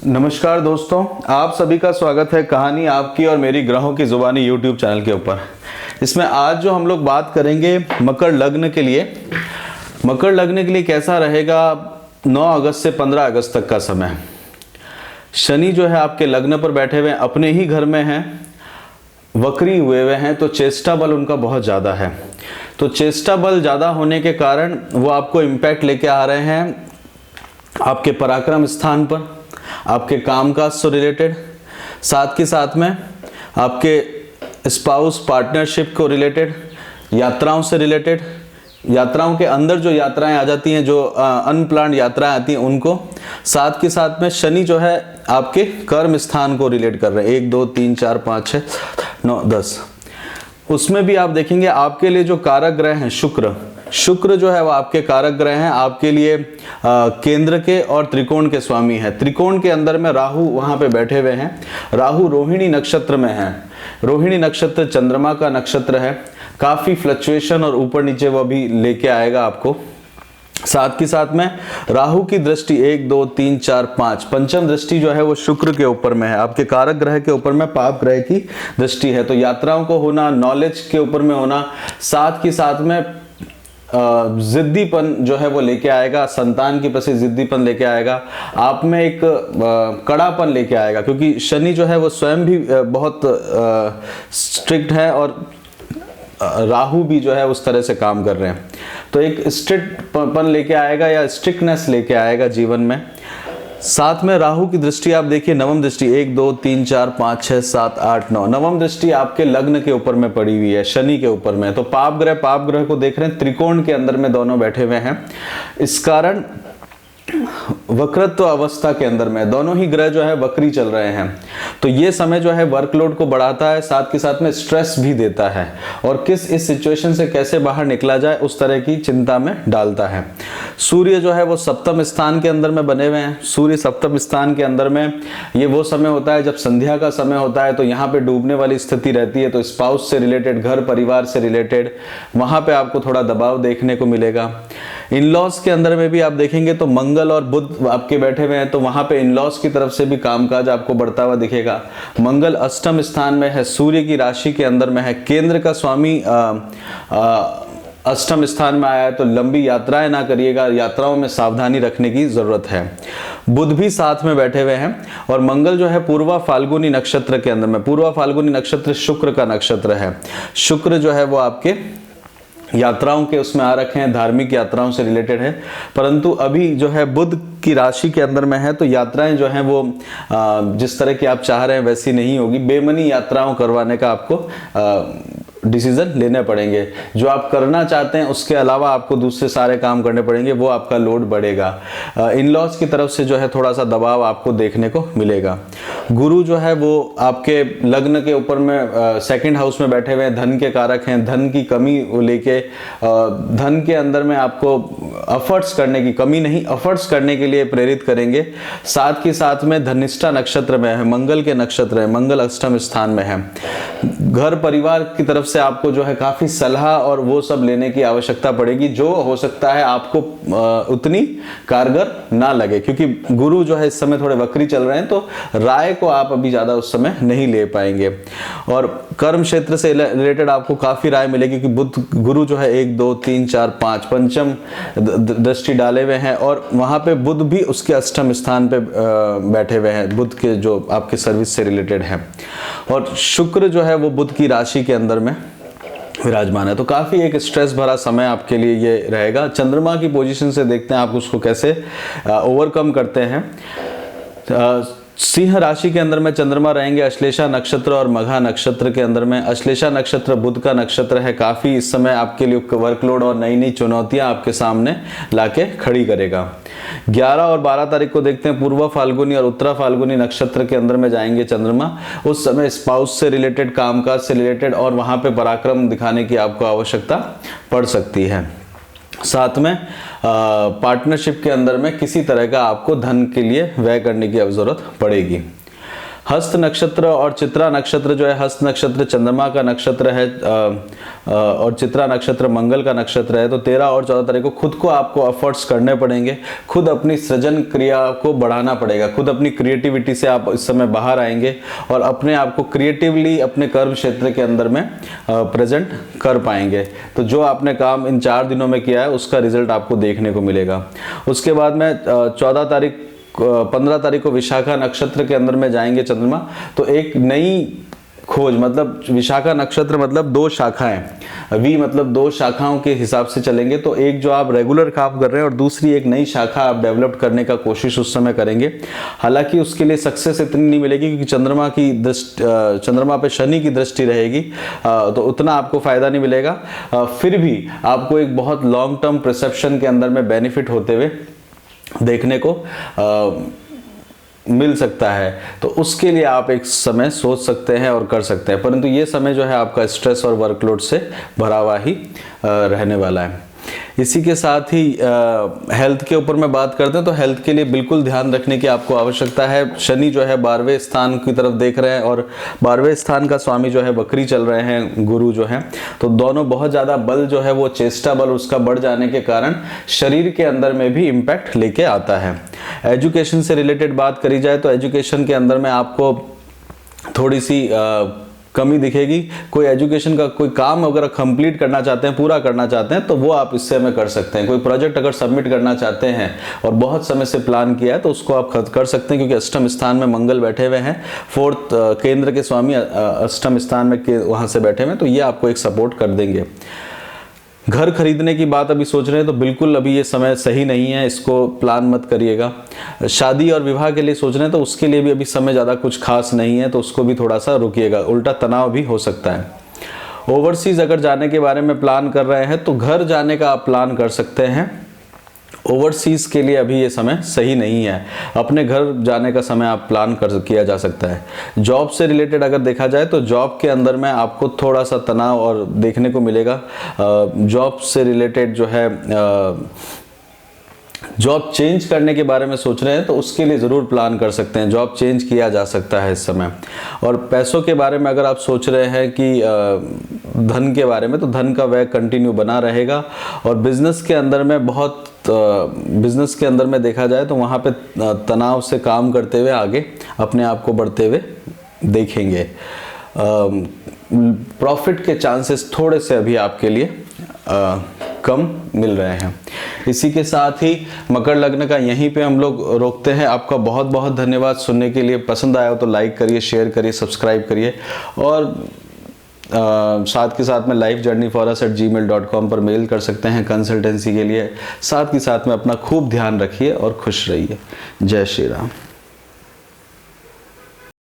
नमस्कार दोस्तों, आप सभी का स्वागत है कहानी आपकी और मेरी ग्रहों की जुबानी यूट्यूब चैनल के ऊपर। इसमें आज जो हम लोग बात करेंगे मकर लग्न के लिए। मकर लग्न के लिए कैसा रहेगा 9 अगस्त से 15 अगस्त तक का समय। शनि जो है आपके लग्न पर बैठे हुए अपने ही घर में हैं, वक्री हुए हैं, तो चेष्टा बल उनका बहुत ज़्यादा है। तो चेष्टा बल ज़्यादा होने के कारण वो आपको इम्पैक्ट लेके आ रहे हैं आपके पराक्रम स्थान पर, आपके कामकाज से रिलेटेड, साथ के साथ में आपके स्पाउस पार्टनरशिप को रिलेटेड, यात्राओं से रिलेटेड, यात्राओं के अंदर जो यात्राएं आ जाती हैं, जो अनप्लान्ड यात्राएं आती हैं उनको, साथ के साथ में शनि जो है आपके कर्म स्थान को रिलेट कर रहे हैं। 1 2 3 4 5 6 9 10। उसमें भी आप देखेंगे आपके लिए जो कारक ग्रह हैं शुक्र जो है वो आपके कारक ग्रह हैं, आपके लिए केंद्र के और त्रिकोण के स्वामी हैं। त्रिकोण के अंदर में राहु वहां पे बैठे हुए हैं। राहु रोहिणी नक्षत्र में है। रोहिणी नक्षत्र चंद्रमा का नक्षत्र है। काफी फ्लक्चुएशन और ऊपर नीचे वो भी लेके आएगा आपको। साथ के साथ में राहु की दृष्टि 1 2 3 4 5 पंचम दृष्टि जो है वो शुक्र के ऊपर में है, आपके कारक ग्रह के ऊपर में पाप ग्रह की दृष्टि है। तो यात्राओं को होना, नॉलेज के ऊपर में होना, साथ के साथ में जिद्दीपन जो है वो लेके आएगा, संतान के प्रति जिद्दीपन लेके आएगा, आप में एक कड़ापन लेके आएगा, क्योंकि शनि जो है वो स्वयं भी बहुत स्ट्रिक्ट है और राहु भी जो है उस तरह से काम कर रहे हैं। तो एक स्ट्रिक्टपन लेके आएगा या स्ट्रिक्टनेस लेके आएगा जीवन में। साथ में राहु की दृष्टि आप देखिए, नवम दृष्टि 1 2 3 4 5 6 7 8 9, नवम दृष्टि आपके लग्न के ऊपर में पड़ी हुई है, शनि के ऊपर में। तो पाप ग्रह को देख रहे हैं, त्रिकोण के अंदर में दोनों बैठे हुए हैं। इस कारण वक्रत्व अवस्था के अंदर में दोनों ही ग्रह जो है वक्री चल रहे हैं। तो ये समय जो है वर्कलोड को बढ़ाता है, साथ के साथ में स्ट्रेस भी देता है और इस सिचुएशन से कैसे बाहर निकला जाए उस तरह की चिंता में डालता है। सूर्य जो है वो सप्तम स्थान के अंदर में बने हुए हैं। सूर्य सप्तम स्थान के अंदर में ये वो समय होता है जब संध्या का समय होता है, तो यहाँ पे डूबने वाली स्थिति रहती है। तो स्पाउस से रिलेटेड, घर परिवार से रिलेटेड, वहां पे आपको थोड़ा दबाव देखने को मिलेगा। इन-लॉज के अंदर में भी आप देखेंगे तो मंगल और बुध आपके बैठे हुए हैं, तो वहां पे इन-लॉज की तरफ से भी कामकाज आपको बढ़ता हुआ दिखेगा। मंगल अष्टम स्थान में है, सूर्य की राशि के अंदर में है, केंद्र का स्वामी अष्टम स्थान में आया है, तो लंबी यात्राएं ना करिएगा, यात्राओं में सावधानी रखने की जरूरत है। बुध भी साथ में बैठे हुए हैं और मंगल जो है पूर्वा फाल्गुनी नक्षत्र के अंदर में, पूर्वा फाल्गुनी नक्षत्र शुक्र का नक्षत्र है। शुक्र जो है वो आपके यात्राओं के उसमें आ रखे हैं, धार्मिक यात्राओं से रिलेटेड है। परंतु अभी जो है बुध की राशि के अंदर में है, तो यात्राएं जो हैं वो जिस तरह की आप चाह रहे हैं वैसी नहीं होगी। बेमनी यात्राओं करवाने का आपको डिसीजन लेने पड़ेंगे। जो आप करना चाहते हैं उसके अलावा आपको दूसरे सारे काम करने पड़ेंगे, वो आपका लोड बढ़ेगा। इन-लॉज की तरफ से जो है थोड़ा सा दबाव आपको देखने को मिलेगा। गुरु जो है वो आपके लग्न के ऊपर में सेकंड हाउस में बैठे हुए हैं, धन के कारक हैं। धन की कमी लेके धन के अंदर में आपको एफर्ट्स करने की, कमी नहीं, एफर्ट्स करने के लिए प्रेरित करेंगे। साथ के साथ में धनिष्ठा नक्षत्र में है, मंगल के नक्षत्र है, मंगल अष्टम स्थान में है। घर परिवार की तरफ से आपको जो है काफी सलाह और वो सब लेने की आवश्यकता पड़ेगी, जो हो सकता है आपको उतनी कारगर ना लगे, क्योंकि गुरु जो है इस समय थोड़े वक्री चल रहे हैं, तो राय को आप अभी ज्यादा उस समय नहीं ले पाएंगे। और कर्म क्षेत्र से रिलेटेड आपको काफी राय मिलेगी, क्योंकि बुध गुरु जो है 1 2 3 4 5 पंचम दृष्टि डाले हुए हैं और वहां पे बुध भी उसके अष्टम स्थान पे बैठे हुए हैं, बुध के जो आपके सर्विस से रिलेटेड है। और शुक्र जो है वो बुध की राशि के अंदर में विराजमान है। तो काफी एक स्ट्रेस भरा समय आपके लिए ये रहेगा। चंद्रमा की पोजीशन से देखते हैं आप उसको कैसे ओवरकम करते हैं। सिंह राशि के अंदर में चंद्रमा रहेंगे अश्लेषा नक्षत्र और मघा नक्षत्र के अंदर में। अश्लेषा नक्षत्र बुध का नक्षत्र है। काफी इस समय आपके लिए वर्कलोड और नई नई चुनौतियां आपके सामने लाके खड़ी करेगा। 11 और 12 तारीख को देखते हैं, पूर्वा फाल्गुनी और उत्तरा फाल्गुनी नक्षत्र के अंदर में जाएंगे चंद्रमा। उस समय स्पाउस से रिलेटेड, कामकाज से रिलेटेड और वहां पे पराक्रम दिखाने की आपको आवश्यकता पड़ सकती है। साथ में पार्टनरशिप के अंदर में किसी तरह का आपको धन के लिए व्यय करने की जरूरत पड़ेगी। हस्त नक्षत्र और चित्रा नक्षत्र जो है, हस्त नक्षत्र चंद्रमा का नक्षत्र है और चित्रा नक्षत्र मंगल का नक्षत्र है। तो 13 और 14 तारीख को खुद को आपको एफर्ट्स करने पड़ेंगे, खुद अपनी सृजन क्रिया को बढ़ाना पड़ेगा, खुद अपनी क्रिएटिविटी से आप इस समय बाहर आएंगे और अपने आप को क्रिएटिवली अपने कर्म क्षेत्र के अंदर में प्रेजेंट कर पाएंगे। तो जो आपने काम इन 4 दिनों में किया है उसका रिजल्ट आपको देखने को मिलेगा। उसके बाद में 15 तारीख को विशाखा नक्षत्र के अंदर में जाएंगे चंद्रमा। तो एक नई खोज, मतलब विशाखा नक्षत्र मतलब 2 शाखाएं, वी मतलब 2 शाखाओं के हिसाब से चलेंगे। तो एक जो आप रेगुलर काम कर रहे हैं और दूसरी एक नई शाखा आप डेवलप करने का कोशिश उस समय करेंगे। हालांकि उसके लिए सक्सेस इतनी नहीं मिलेगी क्योंकि चंद्रमा पे शनि की दृष्टि रहेगी, तो उतना आपको फायदा नहीं मिलेगा। फिर भी आपको एक बहुत लॉन्ग टर्म परसेप्शन के अंदर में बेनिफिट होते हुए देखने को मिल सकता है। तो उसके लिए आप एक समय सोच सकते हैं और कर सकते हैं, परंतु ये समय जो है आपका स्ट्रेस और वर्कलोड से भरा हुआ ही रहने वाला है। इसी के साथ ही हेल्थ के ऊपर में बात करते हैं तो हेल्थ के लिए बिल्कुल ध्यान रखने की आपको आवश्यकता है। शनि जो है 12वें स्थान की तरफ देख रहे हैं और 12वें स्थान का स्वामी जो है वक्री चल रहे हैं, गुरु जो है। तो दोनों बहुत ज़्यादा बल जो है वो चेष्टा बल उसका बढ़ जाने के कारण शरीर के अंदर में भी इम्पैक्ट लेके आता है। एजुकेशन से रिलेटेड बात करी जाए तो एजुकेशन के अंदर में आपको थोड़ी सी कमी दिखेगी। कोई एजुकेशन का कोई काम अगर कंप्लीट करना चाहते हैं, पूरा करना चाहते हैं, तो वो आप इससे में कर सकते हैं। कोई प्रोजेक्ट अगर सबमिट करना चाहते हैं और बहुत समय से प्लान किया है तो उसको आप कर सकते हैं, क्योंकि अष्टम स्थान में मंगल बैठे हुए हैं, 4th केंद्र के स्वामी अष्टम स्थान में वहां से बैठे हुए हैं, तो ये आपको एक सपोर्ट कर देंगे। घर खरीदने की बात अभी सोच रहे हैं तो बिल्कुल अभी ये समय सही नहीं है, इसको प्लान मत करिएगा। शादी और विवाह के लिए सोच रहे हैं तो उसके लिए भी अभी समय ज़्यादा कुछ खास नहीं है, तो उसको भी थोड़ा सा रुकिएगा, उल्टा तनाव भी हो सकता है। ओवरसीज अगर जाने के बारे में प्लान कर रहे हैं तो घर जाने का आप प्लान कर सकते हैं। ओवरसीज के लिए अभी ये समय सही नहीं है, अपने घर जाने का समय आप प्लान किया जा सकता है। जॉब से रिलेटेड अगर देखा जाए तो जॉब के अंदर में आपको थोड़ा सा तनाव और देखने को मिलेगा। जॉब से रिलेटेड जो है जॉब चेंज करने के बारे में सोच रहे हैं तो उसके लिए ज़रूर प्लान कर सकते हैं, जॉब चेंज किया जा सकता है इस समय। और पैसों के बारे में अगर आप सोच रहे हैं कि धन के बारे में, तो धन का व्यय कंटिन्यू बना रहेगा। और बिजनेस के अंदर में बिजनेस के अंदर में देखा जाए तो वहाँ पे तनाव से काम करते हुए आगे अपने आप को बढ़ते हुए देखेंगे। प्रॉफिट के चांसेस थोड़े से अभी आपके लिए कम मिल रहे हैं। इसी के साथ ही मकर लग्न का यहीं पे हम लोग रोकते हैं। आपका बहुत बहुत धन्यवाद सुनने के लिए। पसंद आया हो तो लाइक करिए, शेयर करिए, सब्सक्राइब करिए और साथ के साथ में lifejourneyforus@gmail.com पर मेल कर सकते हैं कंसल्टेंसी के लिए। साथ के साथ में अपना खूब ध्यान रखिए और खुश रहिए। जय श्री राम।